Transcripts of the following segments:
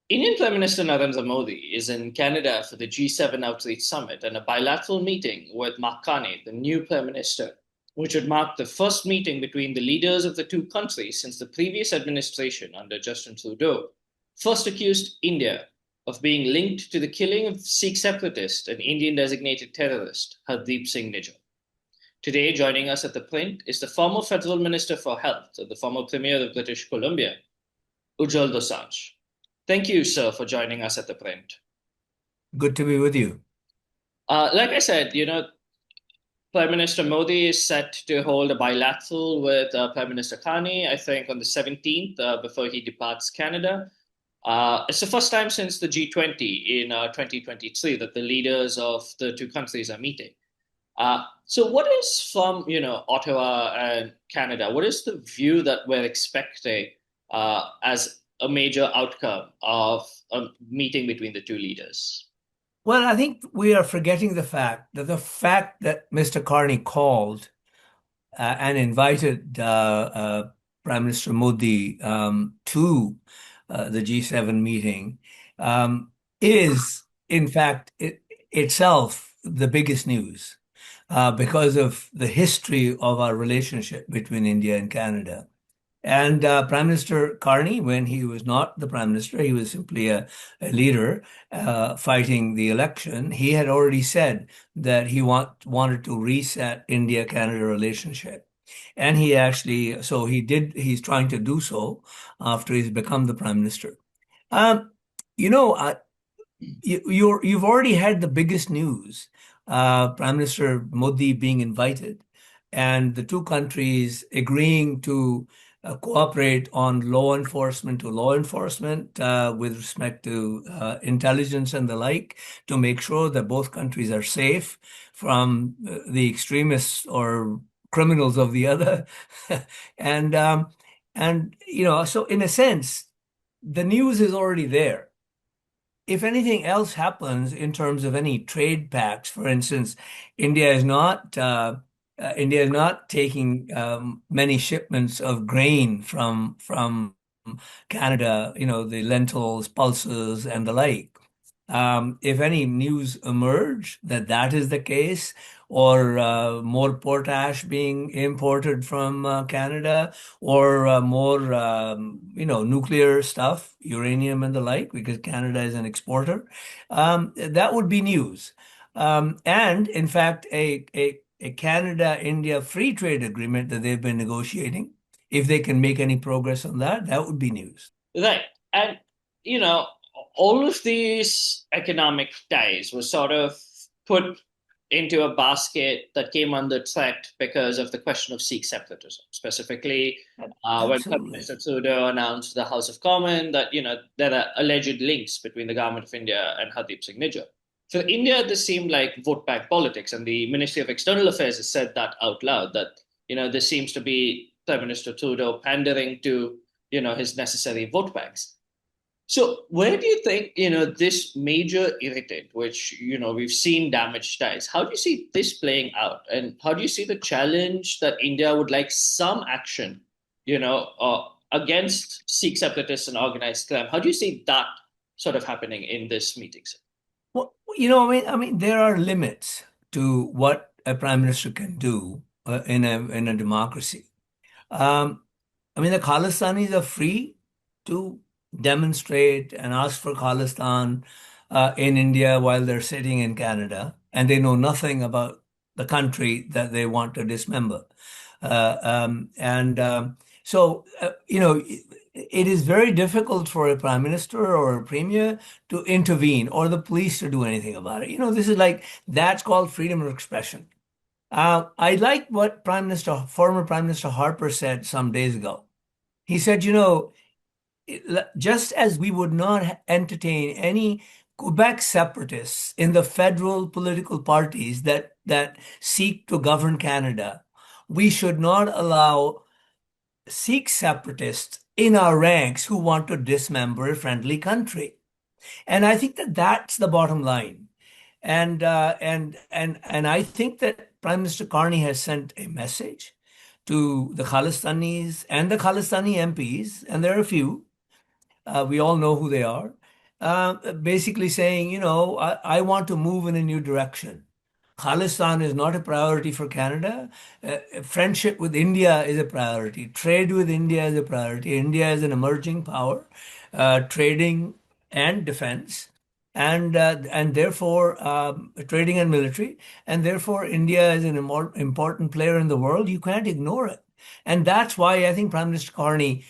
Indian Prime Minister Narendra Modi is in Canada for the G7 Outreach Summit and a bilateral meeting with Mark Carney, the new Prime Minister, which would mark the first meeting between the leaders of the two countries since the previous administration under Justin Trudeau first accused India of being linked to the killing of Sikh separatist and Indian designated terrorist Hardeep Singh Nijjar. Today, joining us at the print is the former Federal Minister for Health and the former Premier of British Columbia, Ujjal Dosanjh. Thank you, sir, for joining us at the print. Good to be with you. Like I said, Prime Minister Modi is set to hold a bilateral with Prime Minister Carney, I think, on the 17th before he departs Canada. It's the first time since the G20 in 2023 that the leaders of the two countries are meeting. So, what is from Ottawa and Canada? What is the view that we're expecting as a major outcome of a meeting between the two leaders? Well, I think we are forgetting the fact that Mr. Carney called and invited Prime Minister Modi to the G7 meeting is, in fact, itself the biggest news because of the history of our relationship between India and Canada. And Prime Minister Carney, when he was not the Prime Minister, he was simply a leader fighting the election. He had already said that he wanted to reset India-Canada relationship. And he actually, so he did, he's trying to do so after he's become the Prime Minister. Um, you know, you've already had the biggest news, Prime Minister Modi being invited, and the two countries agreeing to cooperate on law enforcement to law enforcement with respect to intelligence and the like, to make sure that both countries are safe from the extremists or criminals of the other. and so in a sense, the news is already there. If anything else happens in terms of any trade pacts, for instance, India is not India is not taking many shipments of grain from Canada, the lentils, pulses, and the like. If any news emerge that that is the case, or more potash being imported from Canada, or more, nuclear stuff, uranium and the like, because Canada is an exporter, that would be news. And in fact, a Canada-India free trade agreement that they've been negotiating, if they can make any progress on that, that would be news. Right. And, you know, all of these economic ties were sort of put into a basket that came under threat because of the question of Sikh separatism. Specifically, when Prime Absolutely. Minister Trudeau announced to the House of Commons that, there are alleged links between the government of India and Hardeep Singh Nijjar. For India, this seemed like vote bank politics, and the Ministry of External Affairs has said that out loud, that, this seems to be Prime Minister Trudeau pandering to, his necessary vote banks. So where do you think, this major irritant, which, we've seen damage ties, how do you see this playing out? And how do you see the challenge that India would like some action, against Sikh separatists and organized crime? How do you see that sort of happening in this meeting? Well, I mean, there are limits to what a prime minister can do in a democracy. Um, I mean, the Khalistanis are free to demonstrate and ask for Khalistan in India while they're sitting in Canada, and they know nothing about the country that they want to dismember. And so, it is very difficult for a prime minister or a premier to intervene or the police to do anything about it. This is like, that's called freedom of expression. I like what former Prime Minister Harper said some days ago. He said, just as we would not entertain any Quebec separatists in the federal political parties that seek to govern Canada, we should not allow Sikh separatists in our ranks who want to dismember a friendly country. And I think that that's the bottom line. And I think that Prime Minister Carney has sent a message to the Khalistanis and the Khalistani MPs, and there are a few. We all know who they are. basically saying, I want to move in a new direction. Khalistan is not a priority for Canada. Friendship with India is a priority. Trade with India is a priority. India is an emerging power, trading and defense, and therefore trading and military, and therefore India is an important player in the world. You can't ignore it, and that's why I think Prime Minister Carney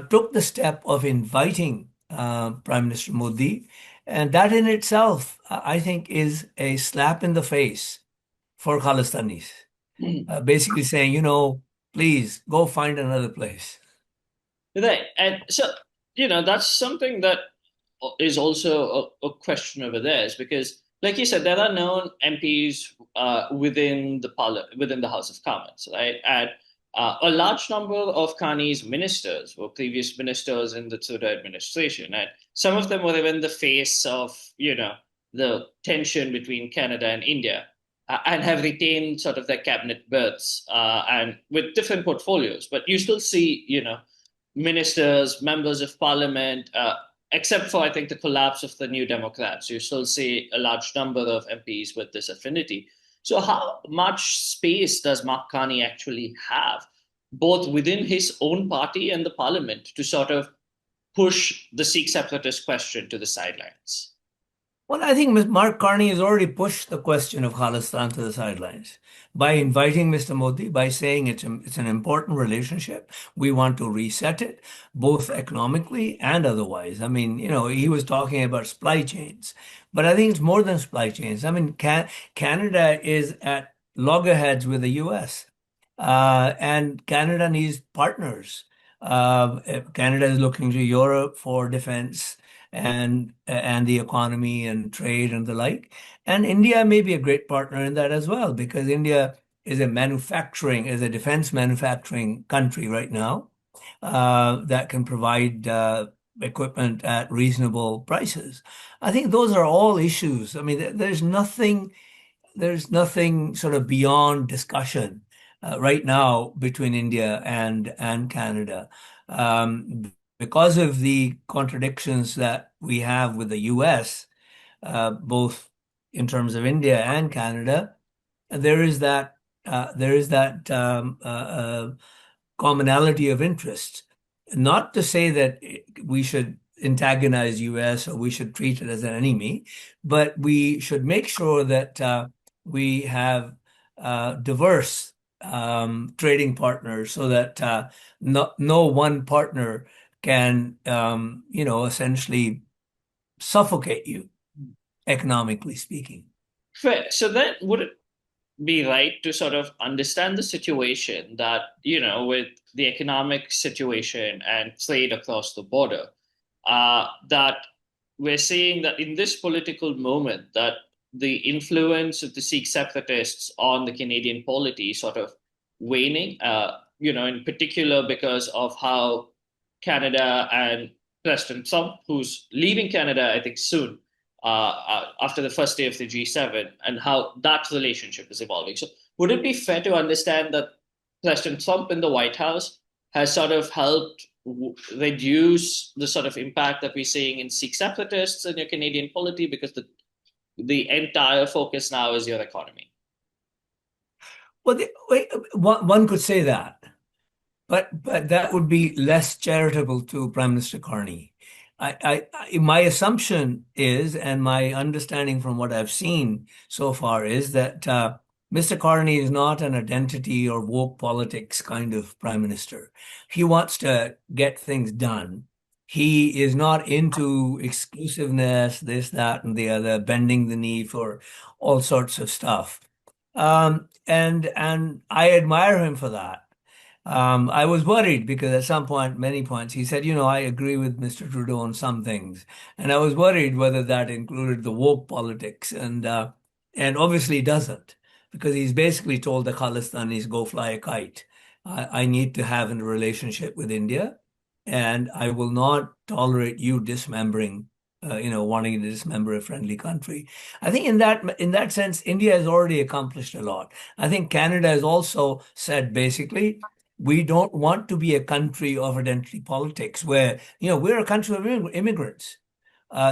took the step of inviting Prime Minister Modi, and that in itself, I think, is a slap in the face for Khalistanis, basically saying, please go find another place. Right. And so, that's something that is also a question over there, is because, like you said, there are known MPs within within the House of Commons, right? And a large number of Carney's ministers were previous ministers in the Trudeau administration, and some of them were even the face of, the tension between Canada and India, and have retained sort of their cabinet berths and with different portfolios. But you still see, ministers, members of parliament, except for, I think, the collapse of the New Democrats, you still see a large number of MPs with this affinity. So, how much space does Mark Carney actually have, both within his own party and the parliament, to sort of push the Sikh separatist question to the sidelines? Well, I think Mark Carney has already pushed the question of Khalistan to the sidelines by inviting Mr. Modi, by saying it's an important relationship. We want to reset it, both economically and otherwise. I mean, he was talking about supply chains, but I think it's more than supply chains. I mean, Canada is at loggerheads with the US, and Canada needs partners. Canada is looking to Europe for defense and the economy and trade and the like. And India may be a great partner in that as well, because India is a defense manufacturing country right now that can provide equipment at reasonable prices. I think those are all issues. I mean, there's nothing sort of beyond discussion right now between India and Canada. Because of the contradictions that we have with the US, both in terms of India and Canada, there is that commonality of interest. Not to say that we should antagonize US or we should treat it as an enemy, but we should make sure that we have diverse trading partners so that no one partner can, essentially suffocate you, economically speaking. Fair. So then, would it be right to sort of understand the situation that, with the economic situation and trade across the border, that we're seeing that in this political moment, that the influence of the Sikh separatists on the Canadian polity sort of waning, in particular because of how Canada and President Trump, who's leaving Canada, I think, soon, after the first day of the G7, and how that relationship is evolving. So, would it be fair to understand that President Trump in the White House has sort of helped reduce the sort of impact that we're seeing in Sikh separatists in your Canadian polity, because the entire focus now is your economy? Well, one could say that. But that would be less charitable to Prime Minister Carney. My assumption is, and my understanding from what I've seen so far is that Mr. Carney is not an identity or woke politics kind of prime minister. He wants to get things done. He is not into exclusiveness, this, that, and the other, bending the knee for all sorts of stuff. And I admire him for that. I was worried because at some point, many points, he said, I agree with Mr. Trudeau on some things. And I was worried whether that included the woke politics. And obviously it doesn't, because he's basically told the Khalistanis, go fly a kite. I need to have a relationship with India, and I will not tolerate you dismembering, wanting to dismember a friendly country. I think in that sense, India has already accomplished a lot. I think Canada has also said basically, we don't want to be a country of identity politics where, we're a country of immigrants.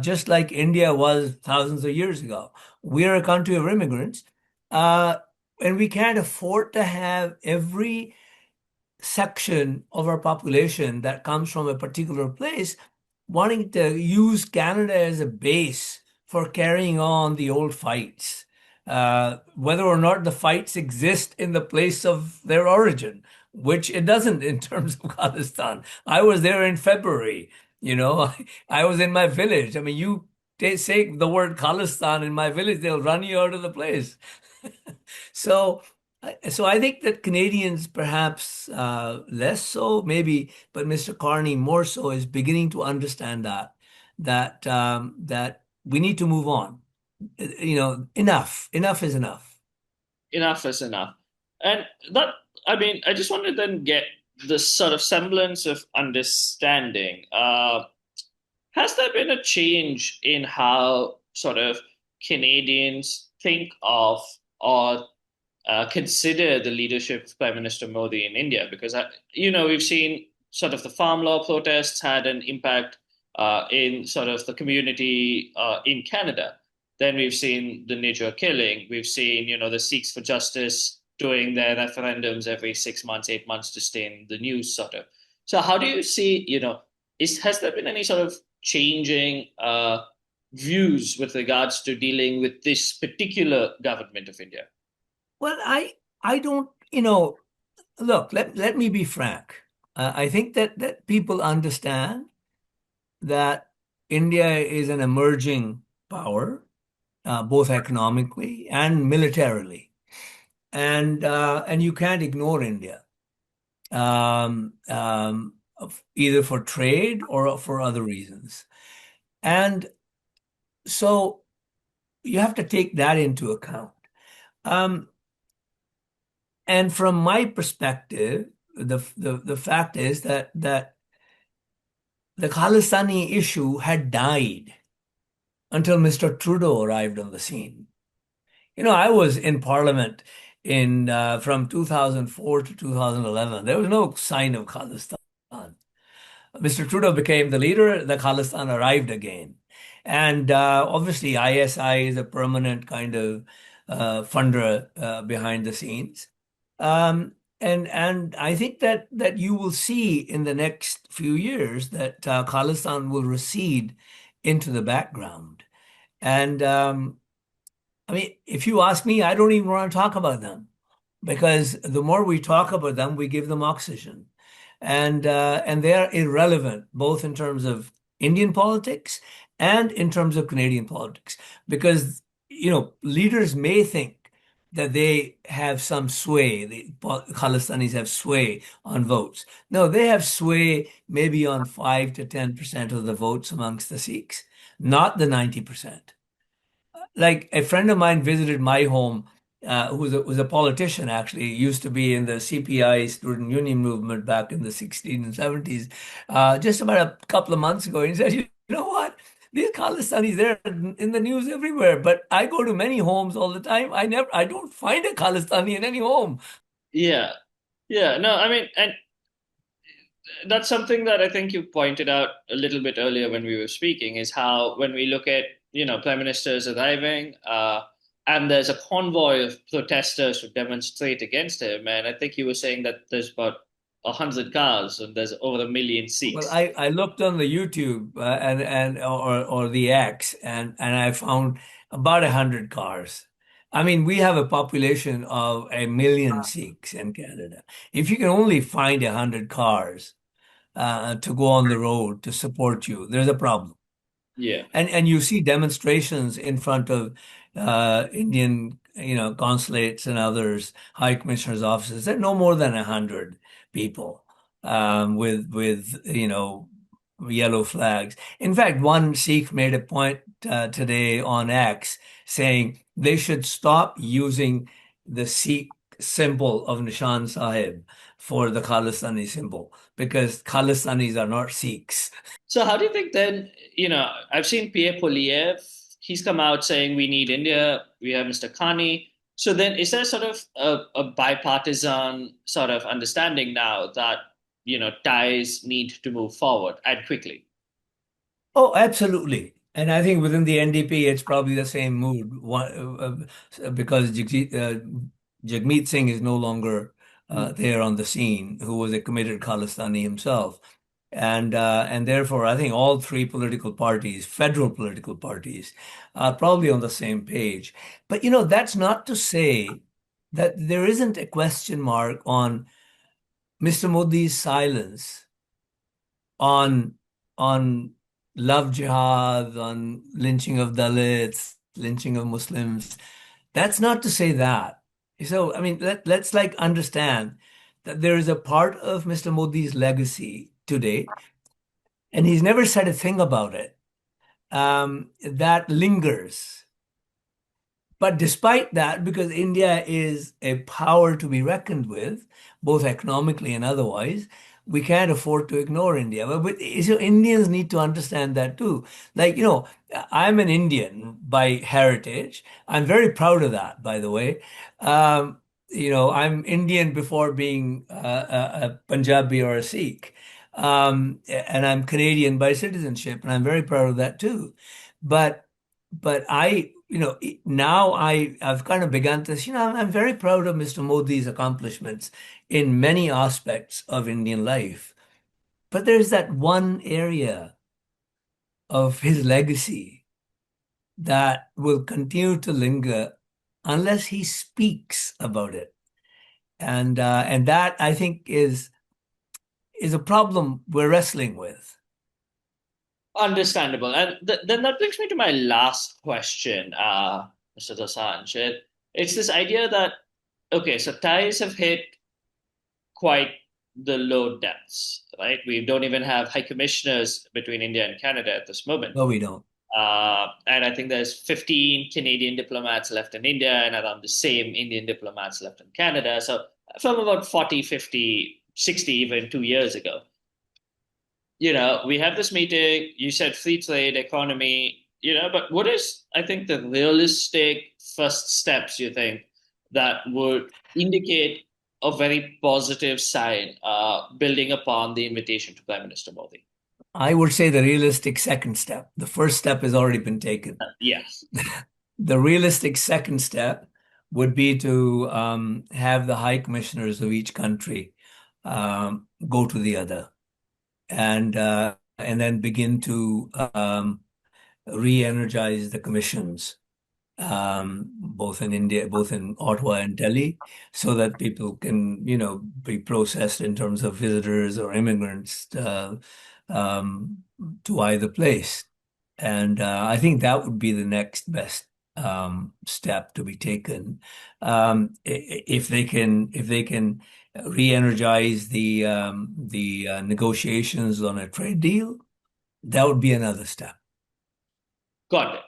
just like India was thousands of years ago. We're a country of immigrants, uh, and we can't afford to have every section of our population that comes from a particular place wanting to use Canada as a base for carrying on the old fights, whether or not the fights exist in the place of their origin, which it doesn't in terms of Khalistan. I was there in February, you know, I was in my village. I mean, you say the word Khalistan in my village, they'll run you out of the place. So, so I think that Canadians perhaps less so, maybe, but Mr. Carney more so is beginning to understand that we need to move on. You know, enough is enough. Enough is enough. And that, I mean, I just want to then get this sort of semblance of understanding. Has there been a change in how sort of Canadians think of or consider the leadership of Prime Minister Modi in India? Because, we've seen sort of the farm law protests had an impact in sort of the community in Canada. Then we've seen the Niger killing. We've seen, the Sikhs for Justice doing their referendums every 6 months, 8 months to stay in the news, sort of. So, how do you see, has there been any sort of changing views with regards to dealing with this particular government of India? Well, I don't, look, let me be frank. I think that people understand that India is an emerging power, both economically and militarily, and you can't ignore India, either for trade or for other reasons. And so you have to take that into account. Um, and from my perspective, the fact is that the Khalistani issue had died until Mr. Trudeau arrived on the scene. I was in Parliament in from 2004 to 2011. There was no sign of Khalistan. Mr. Trudeau became the leader. The Khalistan arrived again, and obviously ISI is a permanent kind of funder behind the scenes. And I think that you will see in the next few years that Khalistan will recede into the background. And I mean, if you ask me, I don't even want to talk about them because the more we talk about them, we give them oxygen, and they are irrelevant both in terms of Indian politics and in terms of Canadian politics because leaders may think that they have some sway. The Khalistanis have sway on votes. No, they have sway maybe on 5 to 10% of the votes amongst the Sikhs, not the 90%. Like a friend of mine visited my home, who was a politician actually, used to be in the CPI student union movement back in the 60s and 70s, just about a couple of months ago. And he said, you know what? These Khalistanis, they're in the news everywhere, but I go to many homes all the time. I don't find a Khalistani in any home. Yeah. Yeah. No, I mean, and that's something that I think you pointed out a little bit earlier when we were speaking is how when we look at, prime ministers arriving, and there's a convoy of protesters who demonstrate against him. And I think you were saying that there's about 100 cars and there's over 1 million Well, Sikhs. I looked on the YouTube and or the X and I found about 100 cars. I mean, we have a population of 1 million Sikhs in Canada. If you can only find 100 cars to go on the road to support you, there's a problem. Yeah. And you see demonstrations in front of Indian, consulates and others, high commissioners' offices. There are no more than 100 people with yellow flags. In fact, one Sikh made a point today on X saying they should stop using the Sikh symbol of Nishan Sahib for the Khalistani symbol because Khalistanis are not Sikhs. So how do you think then, I've seen Pierre Poliev, he's come out saying we need India, we have Mr. Carney. So then is there sort of a bipartisan sort of understanding now that, ties need to move forward and quickly? Oh, absolutely. And I think within the NDP, it's probably the same mood because Jagmeet Singh is no longer there on the scene, who was a committed Khalistani himself. And therefore, I think all three political parties, federal political parties, are probably on the same page. But, that's not to say that there isn't a question mark on Mr. Modi's silence on on love jihad, on lynching of Dalits, lynching of Muslims. That's not to say that. So, I mean, let's like understand that there is a part of Mr. Modi's legacy today, and he's never said a thing about it, that lingers. But despite that, because India is a power to be reckoned with, both economically and otherwise, we can't afford to ignore India. So Indians need to understand that too. Like, I'm an Indian by heritage. I'm very proud of that, by the way. I'm Indian before being a Punjabi or a Sikh. And I'm Canadian by citizenship, and I'm very proud of that too. But now I've kind of begun to, I'm very proud of Mr. Modi's accomplishments in many aspects of Indian life. But there's that one area of his legacy that will continue to linger unless he speaks about it. And that I think is a problem we're wrestling with. Understandable. And then that brings me to my last question, Mr. Dosanjh. It's this idea that, okay, so ties have hit quite the low depths, right? We don't even have high commissioners between India and Canada at this moment. No, we don't. And I think there's 15 Canadian diplomats left in India and around the same Indian diplomats left in Canada. So from about 40, 50, 60, even 2 years ago. We have this meeting, you said free trade, economy, but what is, I think, the realistic first steps you think that would indicate a very positive sign, building upon the invitation to Prime Minister Modi? I would say the realistic second step. The first step has already been taken. Yes. The realistic second step would be to have the high commissioners of each country go to the other and then begin to re-energize the commissions, both in India, both in Ottawa and Delhi, so that people can, be processed in terms of visitors or immigrants to either place. And I think that would be the next best step to be taken. If they can re-energize the negotiations on a trade deal, that would be another step. Got it.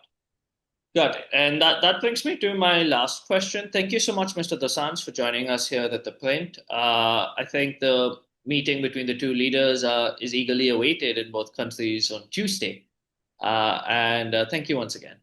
Got it. And that brings me to my last question. Thank you so much, Mr. Dosanjh, for joining us here at ThePrint. I think the meeting between the two leaders is eagerly awaited in both countries on Tuesday. And thank you once again.